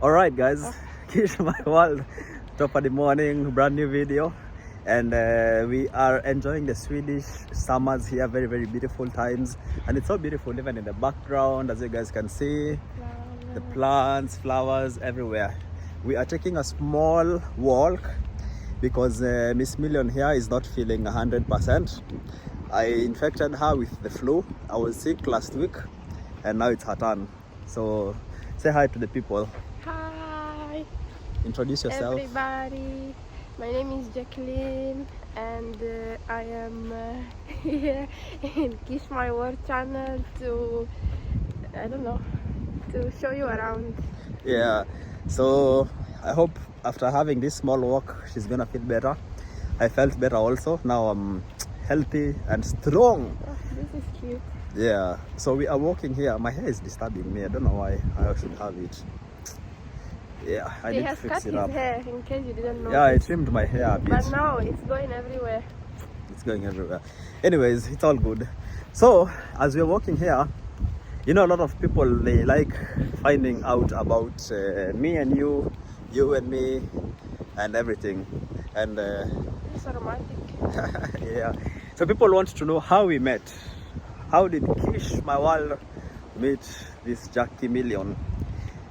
Alright guys, Kish my world, top of the morning, brand new video. And we are enjoying the Swedish summers here, very, very beautiful times. And it's so beautiful even in the background, as you guys can see. The plants, flowers everywhere. We are taking a small walk because Miss Million here is not feeling 100%. I infected her with the flu. I was sick last week and now it's her turn. So say hi to the people. Hi! Introduce yourself. Everybody! My name is Jacqueline and I am here in Kish My World channel to, to show you around. Yeah, so I hope after having this small walk, she's gonna feel better. I felt better also. Now I'm healthy and strong. Oh, this is cute. Yeah, so we are walking here. My hair is disturbing me. I don't know why I should have it. Yeah, I need to fix it up. He has cut his hair, in case you didn't know. Yeah, I trimmed my hair a bit. But now it's going everywhere. It's going everywhere. Anyways, it's all good. So, as we're walking here, you know, a lot of people, they like finding out about me and you and me, and everything. And It's so romantic. yeah, so people want to know how we met. How did Kish my world meet this Jackie Million?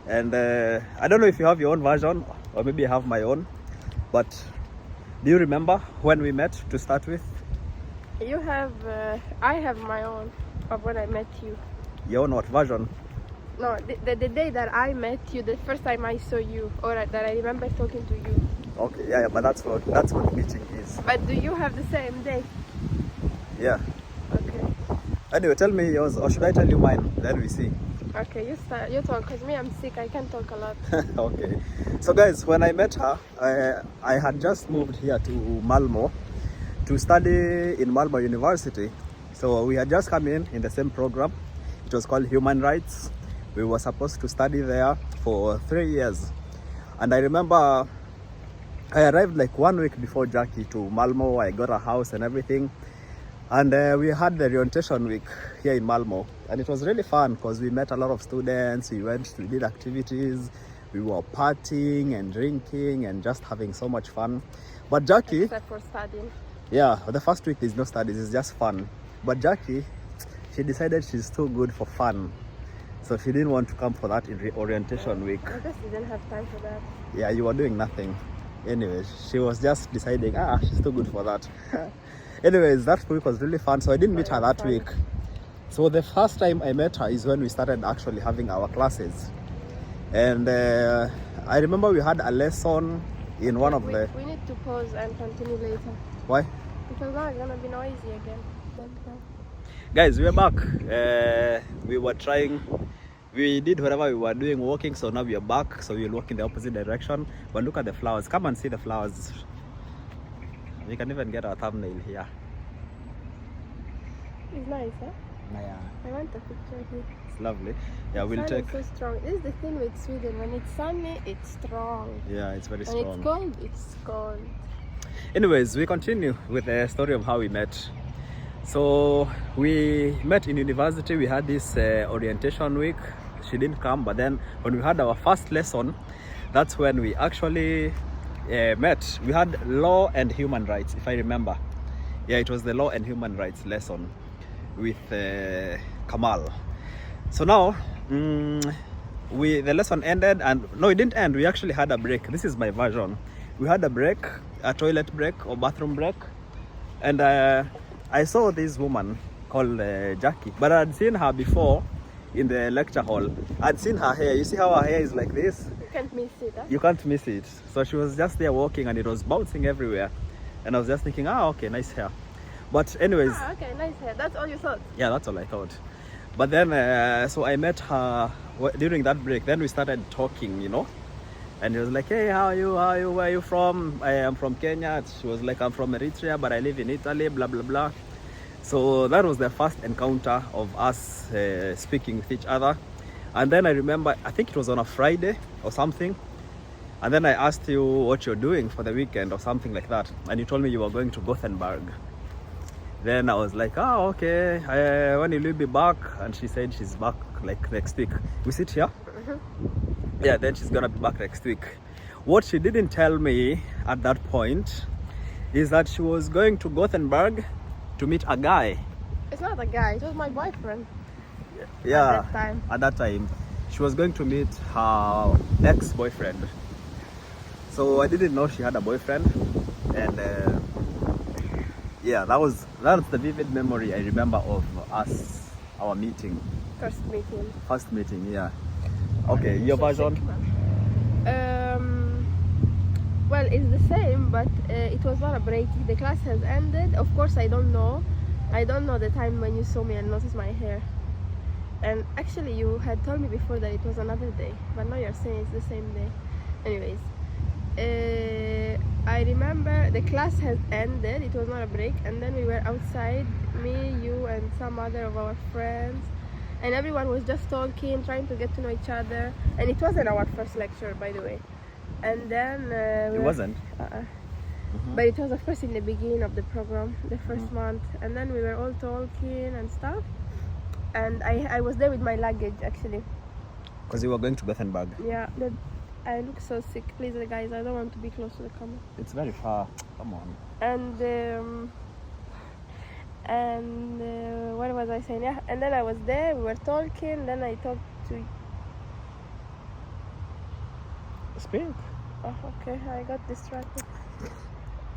And I don't know if you have your own version or maybe I have my own, but do you remember when we met to start with? You have, I have my own of when I met you. Your own what version? No, the day that I met you, the first time I saw you, or that I remember talking to you. Okay, yeah, but that's what meeting is. But do you have the same day? Yeah. Okay. Anyway, tell me yours, or should I tell you mine? Then we see. Okay, you start. You talk, cause me, I'm sick. I can't talk a lot. Okay. So guys, when I met her, I had just moved here to Malmo to study in Malmo University. So we had just come in the same program. It was called Human Rights. We were supposed to study there for 3 years. And I remember I arrived like 1 week before Jackie to Malmo. I got a house and everything. And we had the orientation week here in Malmo. And it was really fun because we met a lot of students. We did activities. We were partying and drinking and just having so much fun. But Jackie... Except for studying. Yeah, the first week there's no studies, it's just fun. But Jackie, she decided she's too good for fun. So she didn't want to come for that orientation week. I just didn't have time for that. Yeah, you were doing nothing. Anyways, she was just deciding, she's too good for that. Anyways, that week was really fun, so I didn't meet her that week. So the first time I met her is when we started actually having our classes. And I remember we had a lesson in one of the... We need to pause and continue later. Why? Because now it's gonna be noisy again. Guys, we're back. We did whatever we were doing, walking, so now we are back. So we'll walk in the opposite direction. But look at the flowers. Come and see the flowers. We can even get our thumbnail here. It's nice, huh? Yeah. I want a picture here. It's lovely. Yeah, we'll take... It's so strong. This is the thing with Sweden. When it's sunny, it's strong. Yeah, it's very strong. When it's cold, it's cold. Anyways, we continue with the story of how we met. So we met in university. We had this orientation week. She didn't come, but then when we had our first lesson, that's when we actually met. We had law and human rights, if I remember. Yeah, it was the law and human rights lesson with Kamal. So now the lesson ended, and no, it didn't end. We actually had a break. This is my version. We had a break, a toilet break or bathroom break, and I saw this woman called Jackie, but I'd seen her before in the lecture hall. I'd seen her hair. You see how her hair is like this? You can't miss it, huh? You can't miss it. So she was just there walking and it was bouncing everywhere. And I was just thinking, okay, nice hair. But anyways. Okay, nice hair. That's all you thought? Yeah, that's all I thought. But then, so I met her during that break. Then we started talking, you know. And he was like, hey, how are you? Where are you from? I am from Kenya. She was like, I'm from Eritrea, but I live in Italy, blah, blah, blah. So that was the first encounter of us speaking with each other. And then I remember, I think it was on a Friday or something. And then I asked you what you're doing for the weekend or something like that. And you told me you were going to Gothenburg. Then I was like, okay, when will you be back? And she said she's back like next week. We sit here. Yeah, then she's gonna be back next week. What she didn't tell me at that point is that she was going to Gothenburg to meet a guy. It's not a guy, it was my boyfriend. Yeah, At that time. she was going to meet her ex-boyfriend. So I didn't know she had a boyfriend, and yeah, that's the vivid memory I remember of us, our meeting. First meeting, yeah. Okay, your version? Well, it's the same, but it was not a break. The class has ended. Of course, I don't know the time when you saw me and noticed my hair. And actually, you had told me before that it was another day, but now you're saying it's the same day. Anyways, I remember the class has ended. It was not a break, and then we were outside, me, you, and some other of our friends, and everyone was just talking, trying to get to know each other. And it wasn't our first lecture, by the way. And then it wasn't. But it was, of course, in the beginning of the program, the first month. And then we were all talking and stuff. And I was there with my luggage, actually. Because you were going to Gothenburg. Yeah. I look so sick. Please, guys, I don't want to be close to the camera. It's very far. Come on. And what was I saying? Yeah. And then I was there. We were talking. Then I talked to. Speak. Oh, okay. I got distracted.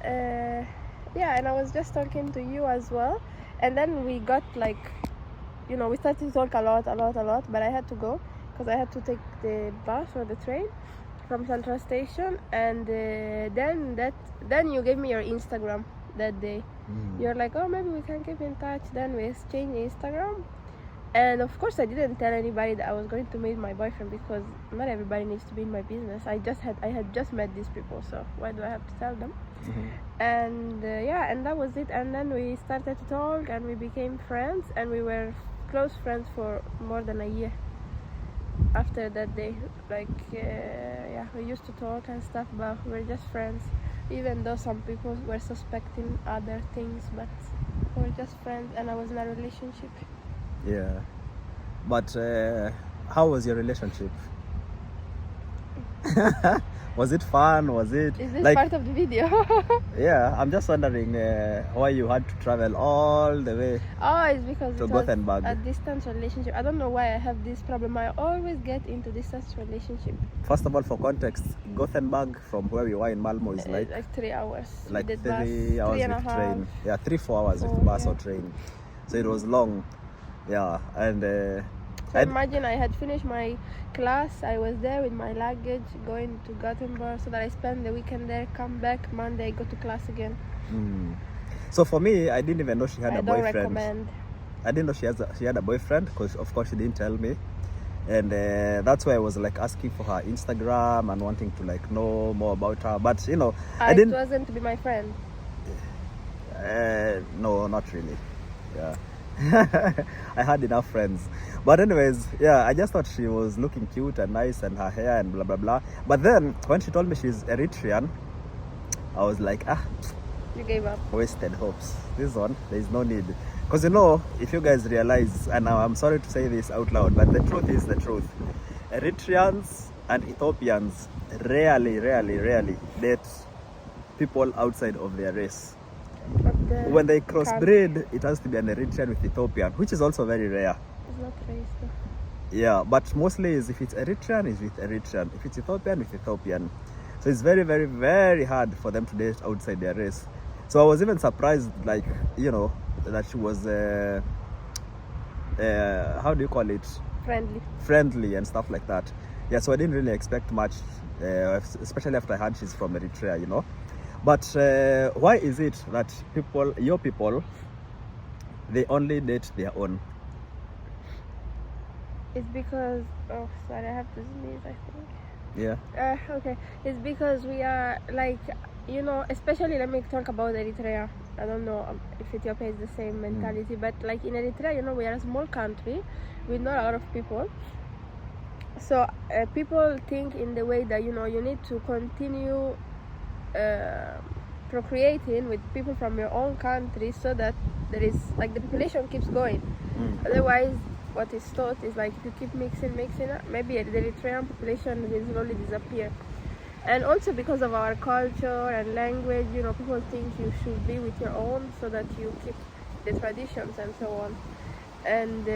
Yeah, and I was just talking to you as well. And then we got we started to talk a lot. But I had to go because I had to take the bus or the train from Central Station. And then you gave me your Instagram that day. You're like, oh, maybe we can keep in touch. Then we exchanged Instagram. And of course, I didn't tell anybody that I was going to meet my boyfriend, because not everybody needs to be in my business. I had just met these people, so why do I have to tell them? And yeah, and that was it. And then we started to talk, and we became friends, and we were close friends for more than a year after that day. Yeah, we used to talk and stuff, but we were just friends, even though some people were suspecting other things, but we were just friends. And I was in a relationship. Yeah, but how was your relationship? Was it fun? Was it? Is this part of the video? Yeah, I'm just wondering why you had to travel all the way. Oh, it's because to it Gothenburg. was a distance relationship. I don't know why I have this problem. I always get into distance relationship. First of all, for context, Gothenburg from where we were in Malmo is like 3 hours. Like 3 bus, hours 3 and a with half. train. Yeah, 3-4 hours with bus or train. So it was long. Yeah, and so imagine I had finished my class. I was there with my luggage going to Gothenburg, so that I spend the weekend there, come back Monday, go to class again. So for me, I didn't even know she had a boyfriend. I don't recommend. I didn't know she had a boyfriend, because of course she didn't tell me. And that's why I was like asking for her Instagram and wanting to like know more about her. But I didn't. It wasn't to be my friend. No, not really. Yeah. I had enough friends. But anyways, yeah, I just thought she was looking cute and nice, and her hair and blah blah blah. But then when she told me she's Eritrean, I was like, you gave up. Wasted hopes. This one, there's no need. Because if you guys realize, and I'm sorry to say this out loud, but the truth is the truth. Eritreans and Ethiopians rarely date people outside of their race. When they crossbreed, it has to be an Eritrean with Ethiopian, which is also very rare. It's not race though. Yeah, but mostly if it's Eritrean, it's with Eritrean. If it's Ethiopian, with Ethiopian. So it's very, very, very hard for them to date outside their race. So I was even surprised, that she was, how do you call it? Friendly and stuff like that. Yeah, so I didn't really expect much, especially after I heard she's from Eritrea, But why is it that your people, they only date their own? It's because, oh, sorry, I have to sneeze, I think. Yeah. Okay. It's because we are especially, let me talk about Eritrea. I don't know if Ethiopia is the same mentality, but like in Eritrea, we are a small country with not a lot of people. So people think in the way that, you need to continue procreating with people from your own country, so that there is the population keeps going. Otherwise what is thought is like if you keep mixing, maybe the Eritrean population will slowly disappear. And also because of our culture and language, you know, people think you should be with your own so that you keep the traditions and so on. And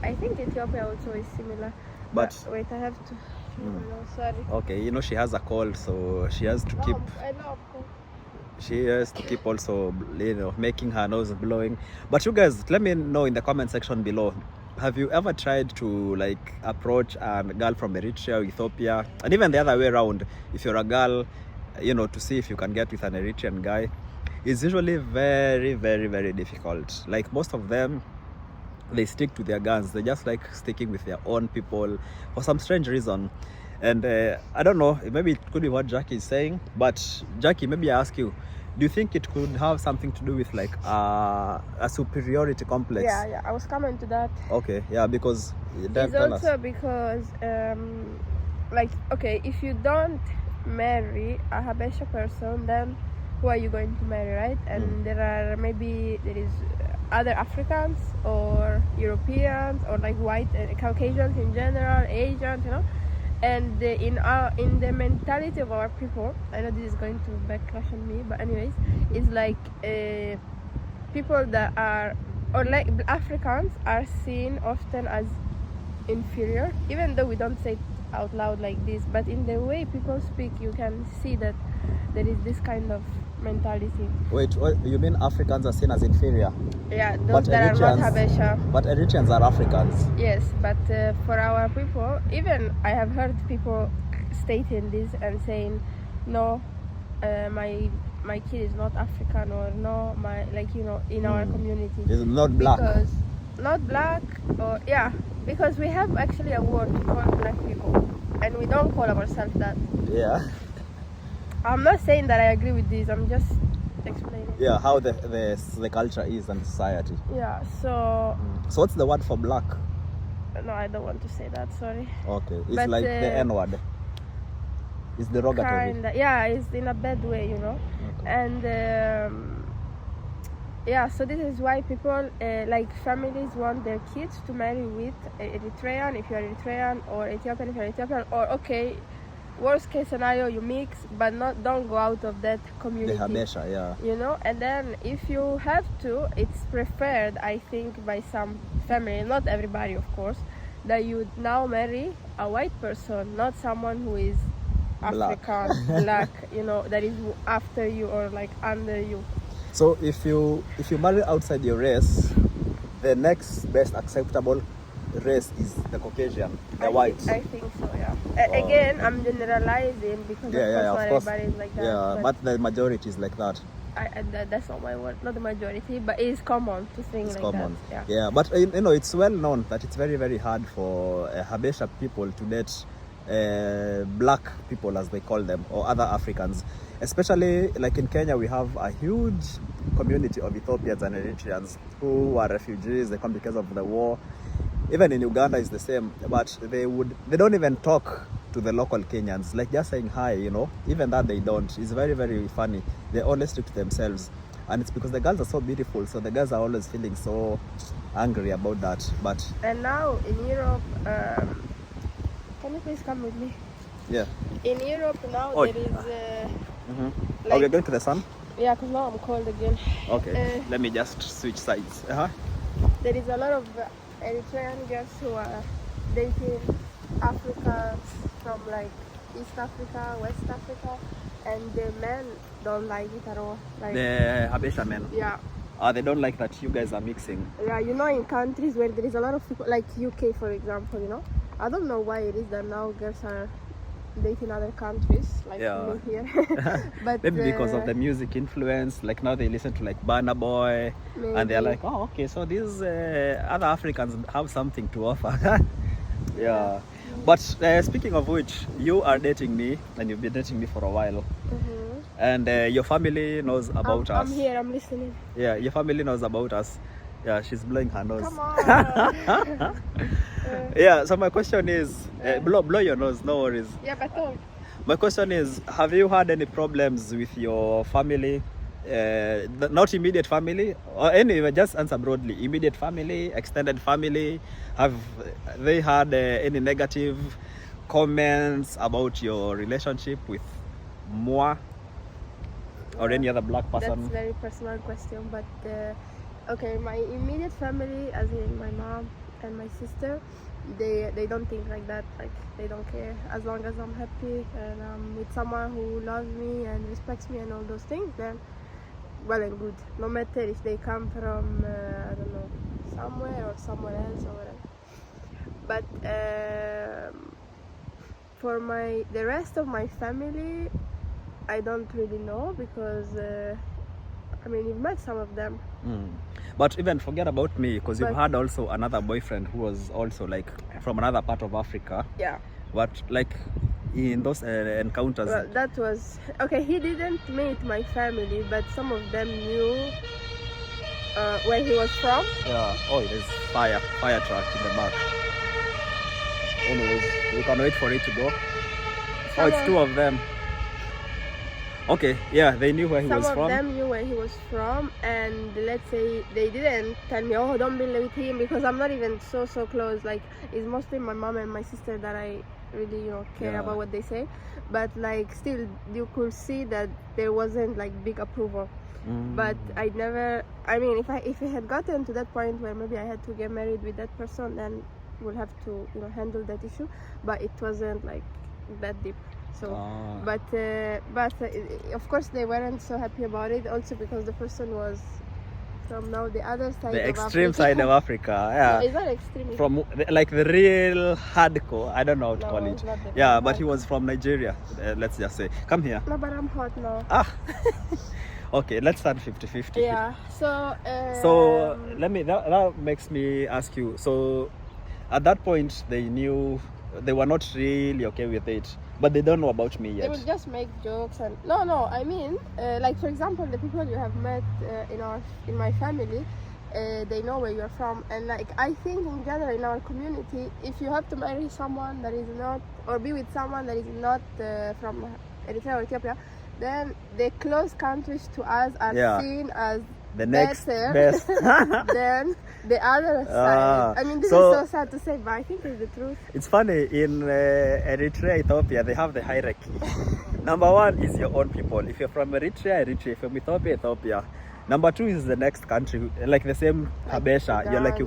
I think Ethiopia also is similar. But wait, I have to. No, sorry. Okay, you know she has a cold, so she has to keep. I know. She has to keep also, you know, making her nose blowing. But you guys, let me know in the comment section below. Have you ever tried to like approach a girl from Eritrea or Ethiopia, and even the other way around? If you're a girl, you know, to see if you can get with an Eritrean guy, it's usually very, very, very difficult. Like most of them, they stick to their guns. They just like sticking with their own people for some strange reason. And I don't know, maybe it could be what Jackie is saying, but Jackie, maybe I ask you, do you think it could have something to do with like a superiority complex? Yeah, I was coming to that. Okay, yeah, because it's also because like, okay, if you don't marry a Habesha person, then who are you going to marry, right? And there is other Africans or Europeans or like white Caucasians in general, Asians, you know. And in the mentality of our people, I know this is going to backlash on me, but anyways, it's like people that are, or like Africans are seen often as inferior, even though we don't say it out loud like this, but in the way people speak, you can see that there is this kind of mentality. Wait, what, you mean Africans are seen as inferior? Yeah, those that are not Habesha. But Eritreans are Africans. Yes, but for our people, even I have heard people stating this and saying, no, my kid is not African, or no, my, like, you know, in our community. It's not black. Because not black, or yeah, because we have actually a word to call black people, and we don't call ourselves that. Yeah. I'm not saying that I agree with this, I'm just explaining. Yeah, how the culture is and society. Yeah, so... So what's the word for black? No, I don't want to say that, sorry. Okay, it's but, like the N-word. It's derogatory. Kinda, yeah, it's in a bad way, you know. Okay. And yeah, so this is why people, like families want their kids to marry with Eritrean if you're Eritrean, or Ethiopian if you're Ethiopian, or okay, worst case scenario you mix, but don't go out of that community. The Habesha, yeah. You know, and then if you have to, it's preferred, I think, by some family, not everybody of course, that you now marry a white person, not someone who is African, black, you know, that is after you or like under you. So if you marry outside your race, the next best acceptable race is the Caucasian, the white. I think so, yeah. Again, I'm generalizing because of course not everybody is like that. Yeah, but the majority is like that. That's not my word, not the majority, but it's common to think it's like common. that. Yeah, but you know, it's well known that it's very, very hard for Habesha people to date black people, as they call them, or other Africans. Especially like in Kenya, we have a huge community of Ethiopians and Eritreans who are refugees. They come because of the war. Even in Uganda is the same, but they don't even talk to the local Kenyans, like just saying hi, you know. Even that they don't. It's very, very funny. They only stick to themselves, and it's because the girls are so beautiful, so the girls are always feeling so angry about that. But and now in Europe, can you please come with me? Yeah. In Europe now there is like, we're going to the sun? Yeah, because now I'm cold again. Okay, let me just switch sides. There is a lot of Eritrean girls who are dating Africans from like East Africa, West Africa, and the men don't like it at all. Like, the Habesha men? Yeah. They don't like that you guys are mixing. Yeah, you know, in countries where there is a lot of people, like UK for example, you know, I don't know why it is that now girls are dating other countries, like me here. But maybe because of the music influence, like now they listen to like Burna Boy, maybe. And they're like, oh, okay, so these other Africans have something to offer. Yeah. But speaking of which, you are dating me, and you've been dating me for a while. And your family knows about us. I'm here, I'm listening. Yeah, your family knows about us. Yeah, she's blowing her nose. Come on. Yeah, so my question is, blow your nose, no worries. Yeah, but don't. My question is, have you had any problems with your family not immediate family, or anyway, just answer broadly. Immediate family, extended family, have they had any negative comments about your relationship with moi or any other black person? That's a very personal question, but okay, my immediate family, as in my mom and my sister, they don't think like that. Like, they don't care. As long as I'm happy and I'm with someone who loves me and respects me and all those things, then well and good. No matter if they come from I don't know, somewhere or somewhere else or whatever. But for the rest of my family, I don't really know, because I mean, you've met some of them. But even forget about me, because you've had also another boyfriend who was also like from another part of Africa. Yeah. But like in those encounters, well, that was okay. He didn't meet my family, but some of them knew where he was from. Yeah. Oh, there's fire truck in the back. Anyways, we can wait for it to go. Oh, it's two of them. Okay, yeah, they knew where he was from. Some of them knew where he was from, and let's say they didn't tell me, oh, don't be with him, because I'm not even so close. Like, it's mostly my mom and my sister that I really, care about what they say. But like, still, you could see that there wasn't like big approval. But I never. I mean, if it had gotten to that point where maybe I had to get married with that person, then we'll have to handle that issue. But it wasn't like that deep. So, but of course they weren't so happy about it, also because the person was from now the other side, the of extreme Africa. side of Africa. Yeah, no, it's not extreme. From like the real hardcore. I don't know how to call it. Yeah, but he was from Nigeria. Let's just say, come here. No, but I'm hot now. Okay, let's start 50-50. Yeah. So let me. That makes me ask you. So at that point, they knew they were not really okay with it. But they don't know about me yet. They will just make jokes and no. I mean, like for example, the people you have met in my family, they know where you're from, and like I think in general in our community, if you have to marry someone that is not, or be with someone that is not from Eritrea or Ethiopia, then the close countries to us are seen as the next better best than the other side. I mean, this is so sad to say, but I think it's the truth. It's funny, in Eritrea, Ethiopia, they have the hierarchy. Number one is your own people. If you're from Eritrea, if you're from Ethiopia, Ethiopia. Number two is the next country, like the same Habesha. You're like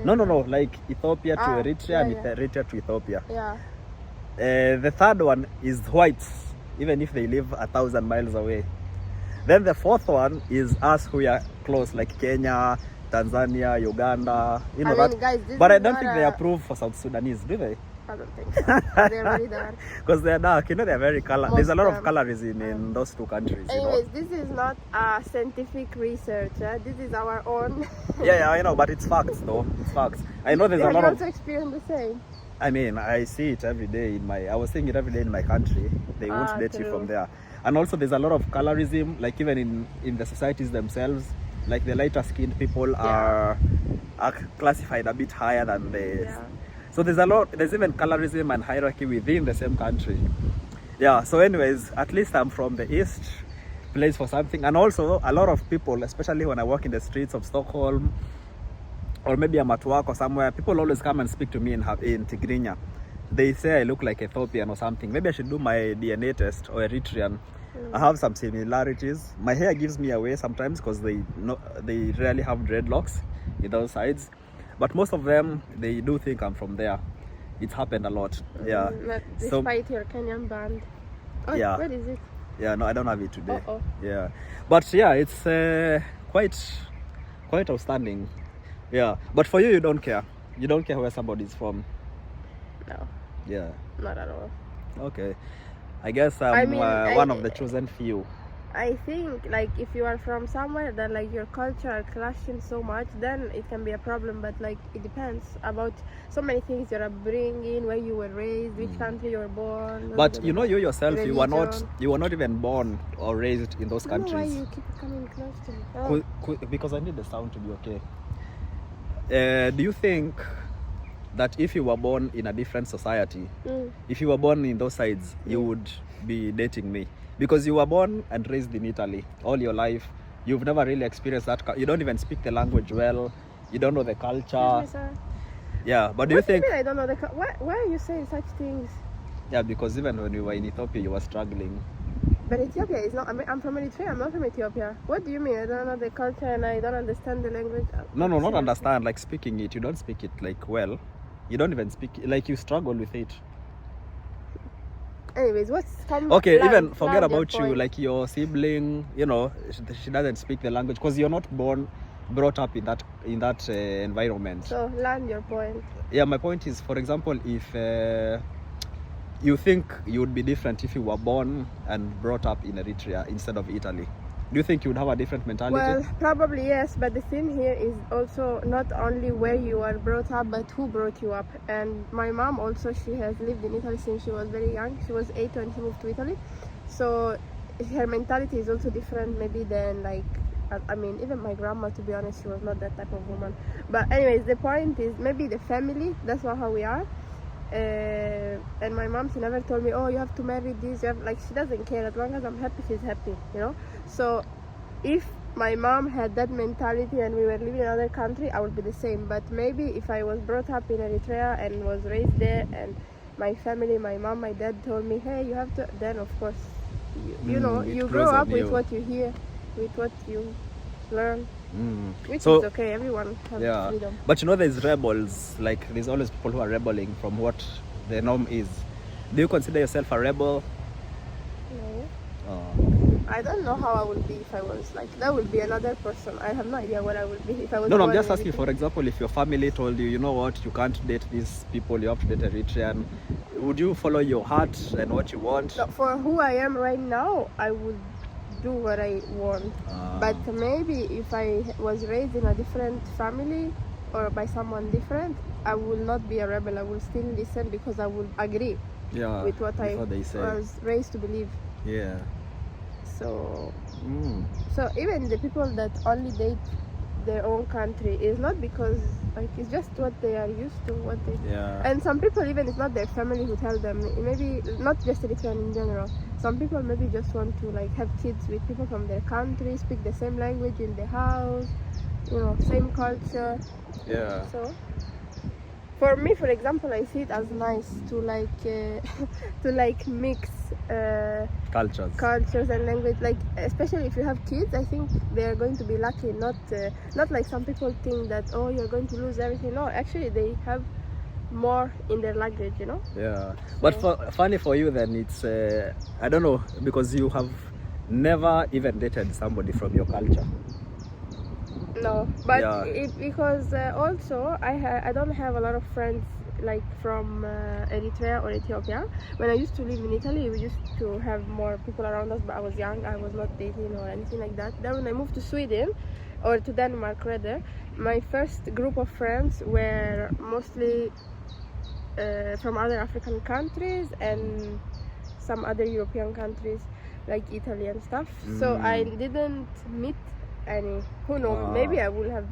no, like Ethiopia to Eritrea, and Eritrea to Ethiopia. Yeah. The third one is whites, even if they live 1,000 miles away. Then the fourth one is us who are close, like Kenya, Tanzania, Uganda, I mean, guys, but I don't think they approve for South Sudanese, do they? I don't think so. They're really dark. Because they're dark, they're very color. There's a lot of colorism in those two countries. Anyways, this is not scientific research. This is our own. yeah, I know, but it's facts though. It's facts. I know there's a lot of. You also experience the same. I mean, I see it every day I was seeing it every day in my country. They won't date you from there. And also there's a lot of colorism, like even in the societies themselves. Like the lighter skinned people are classified a bit higher than the... Yeah. So there's even colorism and hierarchy within the same country. Yeah, so anyways, at least I'm from the East, place for something. And also a lot of people, especially when I walk in the streets of Stockholm, or maybe I'm at work or somewhere, people always come and speak to me in Tigrinya. They say I look like Ethiopian or something. Maybe I should do my DNA test, or Eritrean. I have some similarities. My hair gives me away sometimes because they rarely have dreadlocks in those sides. But most of them, they do think I'm from there. It's happened a lot. Yeah. Despite your Kenyan band. Oh, yeah. Where is it? Yeah, no, I don't have it today. Yeah. But yeah, it's quite outstanding. Yeah. But for you, you don't care. You don't care where somebody's from. No. Yeah. Not at all. Okay. I guess I'm one of the chosen few. I think like if you are from somewhere that like your culture are clashing so much, then it can be a problem. But like it depends about so many things, your upbringing, where you were raised, which country you were born. But you yourself, religion. you were not even born or raised in those countries. Why you keep coming close to me? Because I need the sound to be okay. Do you think that if you were born in a different society, if you were born in those sides, you would be dating me? because you were born and raised in Italy all your life. You've never really experienced that. You don't even speak the language well. You don't know the culture. Excuse me, sir. Yeah, but do you think? What do you mean I don't know the why are you saying such things? Yeah, because even when you were in Ethiopia, you were struggling. But Ethiopia is not. I'm from Eritrea. I'm not from Ethiopia. What do you mean? I don't know the culture and I don't understand the language. No, not understand. Like speaking it, you don't speak it like well. You don't even speak. Like you struggle with it. Anyways, okay? Even forget about you. Like your sibling, you know, she doesn't speak the language because you're not brought up in that environment. So land your point. Yeah, my point is, for example, if you think you would be different if you were born and brought up in Eritrea instead of Italy, do you think you would have a different mentality? Well, probably yes, but the thing here is also not only where you are brought up, but who brought you up. And my mom also, she has lived in Italy since she was very young. She was 8 when she moved to Italy. So her mentality is also different maybe than like, I mean, even my grandma, to be honest, she was not that type of woman. But anyways, the point is maybe the family, that's not how we are. And my mom, she never told me, oh, you have to marry this, like, she doesn't care. As long as I'm happy, she's happy, you know. So if my mom had that mentality and we were living in another country, I would be the same. But maybe if I was brought up in Eritrea and was raised there, and my family, my mom, my dad told me, hey, you have to, then of course you know, you grow up with what you hear, with what you learn. Which is okay, everyone has freedom. But you know, there's rebels, like there's always people who are rebelling from what the norm is. Do you consider yourself a rebel? No. I don't know how I would be if I was like, that would be another person. I have no idea what I would be if I was. No, I'm just asking, for example, if your family told you, you know what, you can't date these people, you have to date Eritrean, would you follow your heart and what you want? No, for who I am right now, I would do what I want. But maybe if I was raised in a different family or by someone different, I will not be a rebel. I will still listen because I will agree with what I was raised to believe. Yeah. So so even the people that only date their own country is not because like it's just what they are used to, what they and some people, even it's not their family who tell them, maybe not just Eritrean in general, some people maybe just want to like have kids with people from their country, speak the same language in the house, you know, same culture. So for me, for example, I see it as nice to like to like mix cultures and language, like especially if you have kids. I think they are going to be lucky, not like some people think that, oh, you're going to lose everything. No, actually they have more in their language, you know. So. But funny for you then, it's I don't know, because you have never even dated somebody from your culture. No, but because also I don't have a lot of friends like from Eritrea or Ethiopia. When I used to live in Italy, we used to have more people around us, but I was young, I was not dating or anything like that. Then when I moved to Sweden, or to Denmark rather, my first group of friends were mostly from other African countries and some other European countries like Italy and stuff. So I didn't meet any. Who knows? Maybe I would have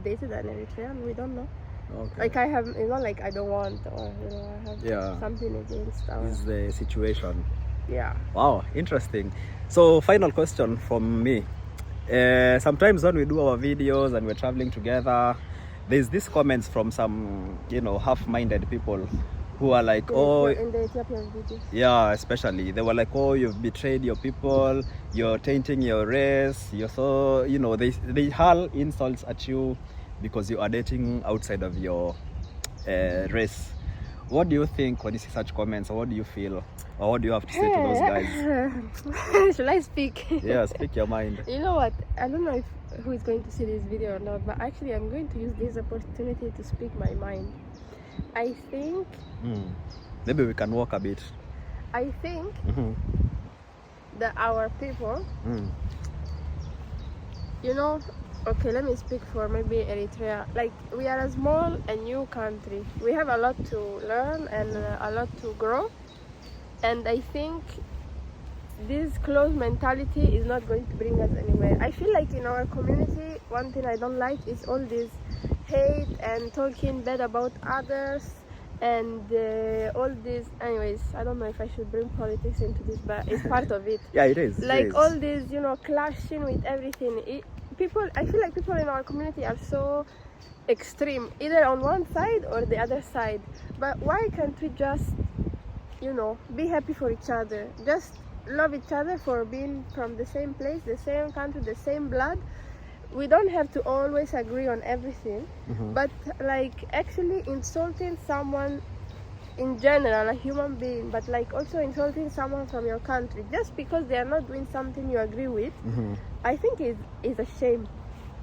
dated an Eritrean. We don't know. Okay. Like I have, it's not like I don't want, or you know, I have something against. This is the situation. Yeah. Wow, interesting. So final question from me. Sometimes when we do our videos and we're traveling together, there's these comments from some, you know, half-minded people who are like, in the Ethiopian videos. Yeah, especially. They were like, oh, you've betrayed your people, you're tainting your race, you're so, you know, they hurl insults at you because you are dating outside of your race. What do you think when you see such comments, or what do you feel, or what do you have to say to those guys? Should I speak? Yeah, speak your mind. You know what? I don't know who is going to see this video or not, but actually I'm going to use this opportunity to speak my mind. I think... Maybe we can walk a bit. I think that our people, you know, okay, let me speak for maybe Eritrea. Like, we are a small and new country. We have a lot to learn and a lot to grow. And I think this closed mentality is not going to bring us anywhere. I feel like in our community, one thing I don't like is all this hate and talking bad about others and all this. Anyways, I don't know if I should bring politics into this, but it's part of it. Yeah, it is. Like it is. all this, clashing with everything. I feel like people in our community are so extreme, either on one side or the other side. But why can't we just, be happy for each other? Just love each other for being from the same place, the same country, the same blood. We don't have to always agree on everything, but like actually insulting someone in general, a human being, but like also insulting someone from your country just because they are not doing something you agree with, I think is a shame.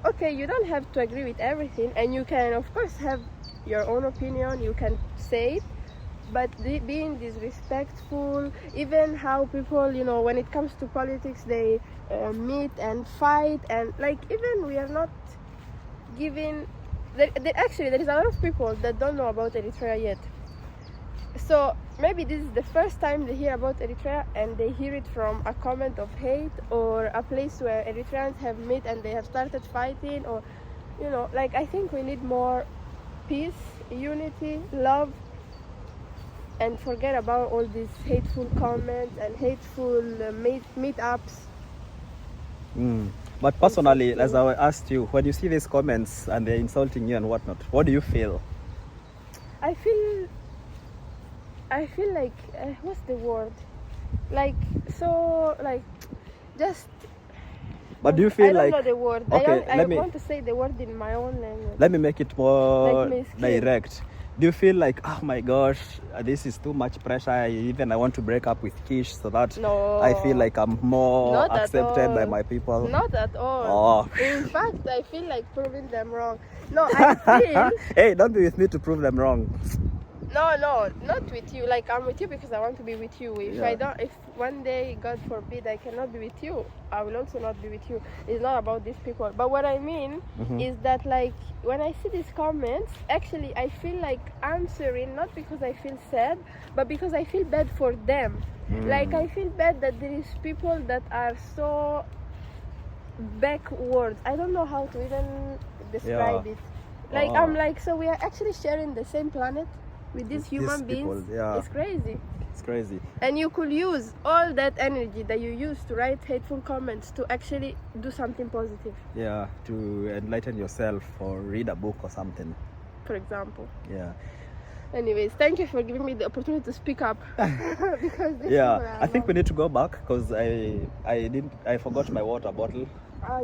Okay, you don't have to agree with everything, and you can of course have your own opinion, you can say it, but being disrespectful, even how people, when it comes to politics, they meet and fight, and like even we are not giving actually there is a lot of people that don't know about Eritrea yet. So maybe this is the first time they hear about Eritrea, and they hear it from a comment of hate or a place where Eritreans have met and they have started fighting, or like I think we need more peace, unity, love, and forget about all these hateful comments and hateful meetups. But personally, as I asked you, when you see these comments and they're insulting you and whatnot, what do you feel? I feel like what's the word? Like so, like just. But do you feel I like? don't know the word. Okay, I want to say the word in my own language. Let me make it more Like direct. Do you feel like, oh my gosh, this is too much pressure? I want to break up with Kish so that I feel like I'm more Not accepted by my people? Not at all. Oh. In fact, I feel like proving them wrong. No, I feel. Hey, don't be with me to prove them wrong. No, not with you. Like I'm with you because I want to be with you. If one day, God forbid, I cannot be with you, I will also not be with you. It's not about these people. But what I mean is that like when I see these comments, actually I feel like answering not because I feel sad, but because I feel bad for them. Like I feel bad that there is people that are so backwards. I don't know how to even describe it. Like I'm like, so we are actually sharing the same planet with these human beings. It's crazy. It's crazy. And you could use all that energy that you use to write hateful comments to actually do something positive. Yeah, to enlighten yourself or read a book or something. For example. Yeah. Anyways, thank you for giving me the opportunity to speak up. Because I think we need to go back because I forgot my water bottle.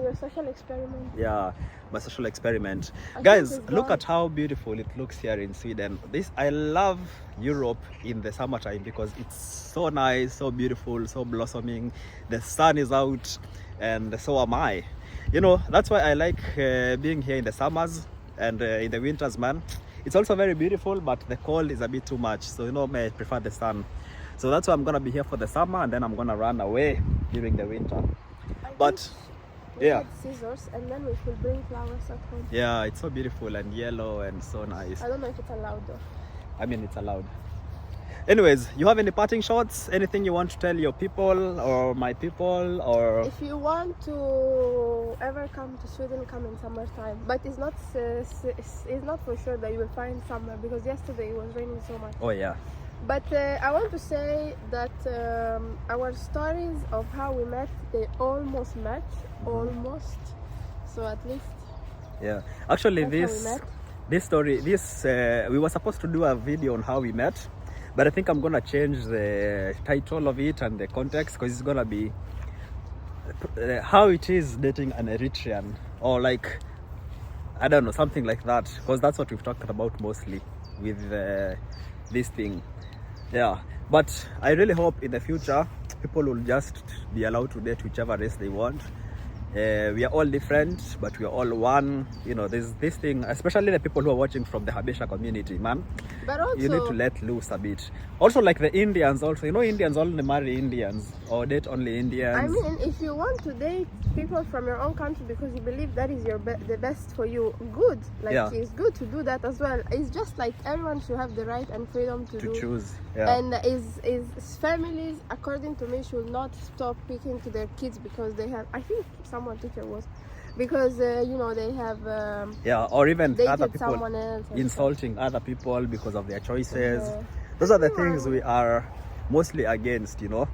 Your social experiment. Yeah, my social experiment. Guys, look at how beautiful it looks here in Sweden. I love Europe in the summertime because it's so nice, so beautiful, so blossoming. The sun is out, and so am I. That's why I like being here in the summers and in the winters, man. It's also very beautiful, but the cold is a bit too much. So I prefer the sun. So that's why I'm gonna be here for the summer, and then I'm gonna run away during the winter. But we had scissors, and then we could bring flowers at home. Yeah, it's so beautiful and yellow and so nice. I don't know if it's allowed though. I mean, it's allowed. Anyways, you have any parting shots? Anything you want to tell your people or my people? Or if you want to ever come to Sweden, come in summertime. But it's not for sure that you will find summer, because yesterday it was raining so much. Oh yeah. But I want to say that our stories of how we met, they almost match, almost. So at least. Yeah, actually this story, we were supposed to do a video on how we met, but I think I'm gonna change the title of it and the context, because it's gonna be how it is dating an Eritrean, or like, I don't know, something like that, because that's what we've talked about mostly with this thing. Yeah, but I really hope in the future people will just be allowed to date whichever race they want. We are all different, but we are all one. There's this thing, especially the people who are watching from the Habesha community, man. But also, you need to let loose a bit. Also, like the Indians, also, Indians only marry Indians or date only Indians. I mean, if you want to date people from your own country because you believe that is the best for you, good. It's good to do that as well. It's just like everyone should have the right and freedom to choose. Yeah. And is families, according to me, should not stop picking to their kids because they have. I think someone teacher was, because they have Yeah, or even other dated people someone else and insulting other people because of their choices. stuff. Those are the things we are mostly against, Yeah.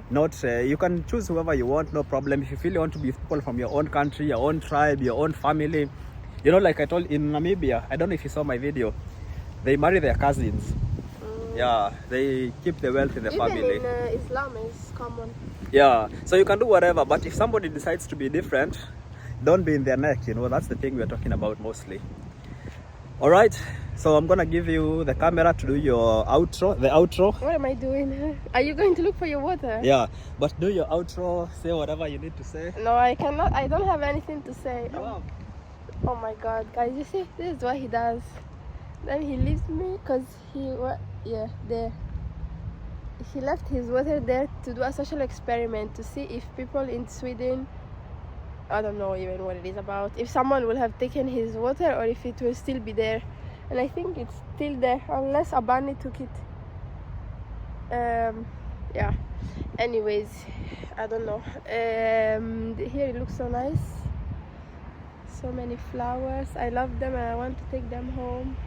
Not you can choose whoever you want, no problem. If you feel you want to be people from your own country, your own tribe, your own family, like I told in Namibia, I don't know if you saw my video, they marry their cousins. Yeah, they keep the wealth in the Even family. in Islam is common. Yeah, so you can do whatever, but if somebody decides to be different, don't be in their neck, that's the thing we're talking about mostly. All right, so I'm gonna give you the camera to do your outro, the outro. What am I doing? Are you going to look for your water? Yeah, but do your outro, say whatever you need to say. No, I cannot. I don't have anything to say. Yeah. Oh my God, guys, you see, this is what he does. Then he leaves me because there. He left his water there to do a social experiment to see if people in Sweden, I don't know even what it is about, if someone will have taken his water or if it will still be there. And I think it's still there unless a bunny took it. Yeah. Anyways, I don't know. Here it looks so nice. So many flowers. I love them and I want to take them home.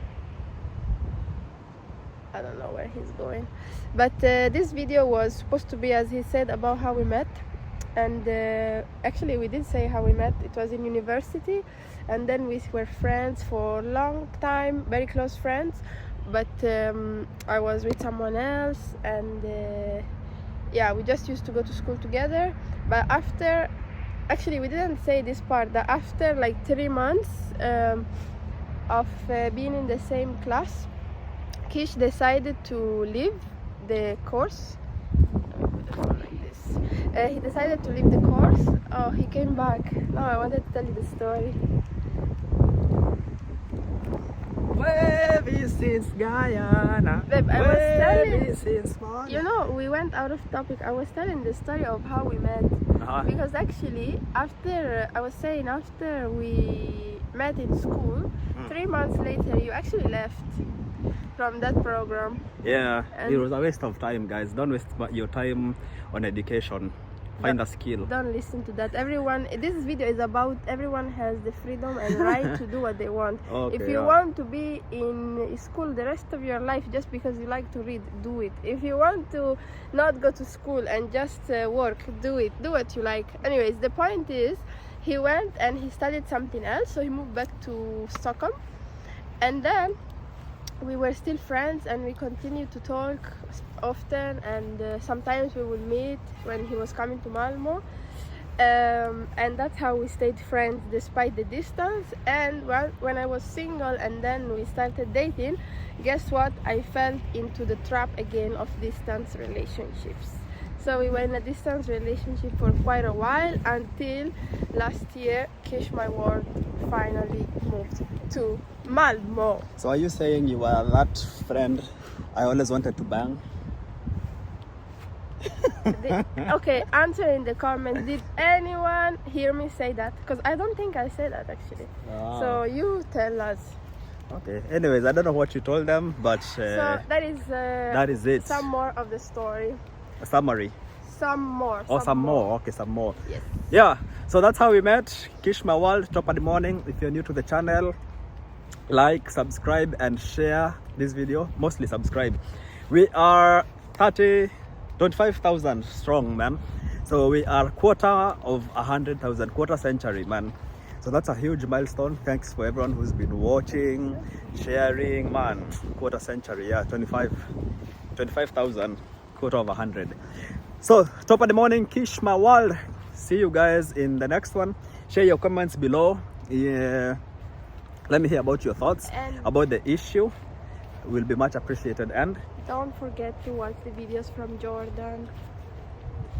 I don't know where he's going, but this video was supposed to be, as he said, about how we met. And actually we did say how we met. It was in university, and then we were friends for a long time, very close friends, but I was with someone else, and yeah, we just used to go to school together. But after, actually we didn't say this part, that after like 3 months of being in the same class, Kish decided to leave the course. Like this. He decided to leave the course. Oh, he came back. No, I wanted to tell you the story. Wavy since Guyana. Babe, I was telling. Since morning. We went out of topic. I was telling the story of how we met. Because actually, after we met in school, 3 months later, you actually left from that program. Yeah, it was a waste of time, guys. Don't waste your time on education. Find a skill. Don't listen to that. This video is about everyone has the freedom and right to do what they want. Okay, if you want to be in school the rest of your life just because you like to read, do it. If you want to not go to school and just work, do it. Do what you like. Anyways, the point is, he went and he studied something else, so he moved back to Stockholm, and then we were still friends and we continued to talk often, and sometimes we would meet when he was coming to Malmo, and that's how we stayed friends despite the distance. And when I was single and then we started dating, guess what? I fell into the trap again of distance relationships. So we were in a distance relationship for quite a while until last year, Kish, my world, finally moved to Malmo. So are you saying you were that friend I always wanted to bang? Okay, answer in the comments. Did anyone hear me say that? Because I don't think I said that actually. So you tell us. Okay. Anyways, I don't know what you told them, but so that is it. Some more of the story. A summary. Some more. Oh, some more. Okay, some more. Yes. Yeah. So that's how we met. Kish my world, top of the morning. If you're new to the channel, like, subscribe, and share this video. Mostly subscribe. We are 25,000 strong, man. So we are quarter of 100,000, quarter century, man. So that's a huge milestone. Thanks for everyone who's been watching, sharing, man. Quarter century, yeah, 25,000, quarter of 100. So top of the morning, Kish my world. See you guys in the next one. Share your comments below. Yeah. Let me hear about your thoughts about the issue. Will be much appreciated. And don't forget to watch the videos from Jordan.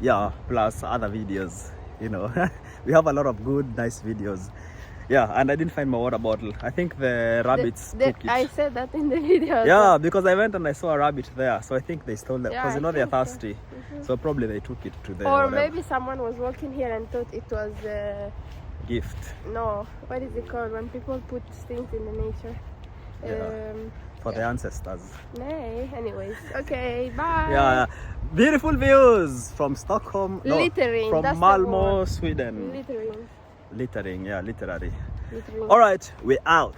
Yeah, plus other videos, we have a lot of good, nice videos. Yeah, and I didn't find my water bottle. I think the rabbits took it. I said that in the video. Yeah, because I went and I saw a rabbit there, so I think they stole it. Because they're thirsty, so probably they took it to the. Or maybe someone was walking here and thought it was gift. No, what is it called when people put things in the nature? For the ancestors. Nay, anyways. Okay, bye. Yeah, beautiful views from Stockholm. Littering. From Malmo, Sweden. Littering. Littering, yeah, literary. Literally. All right, we're out.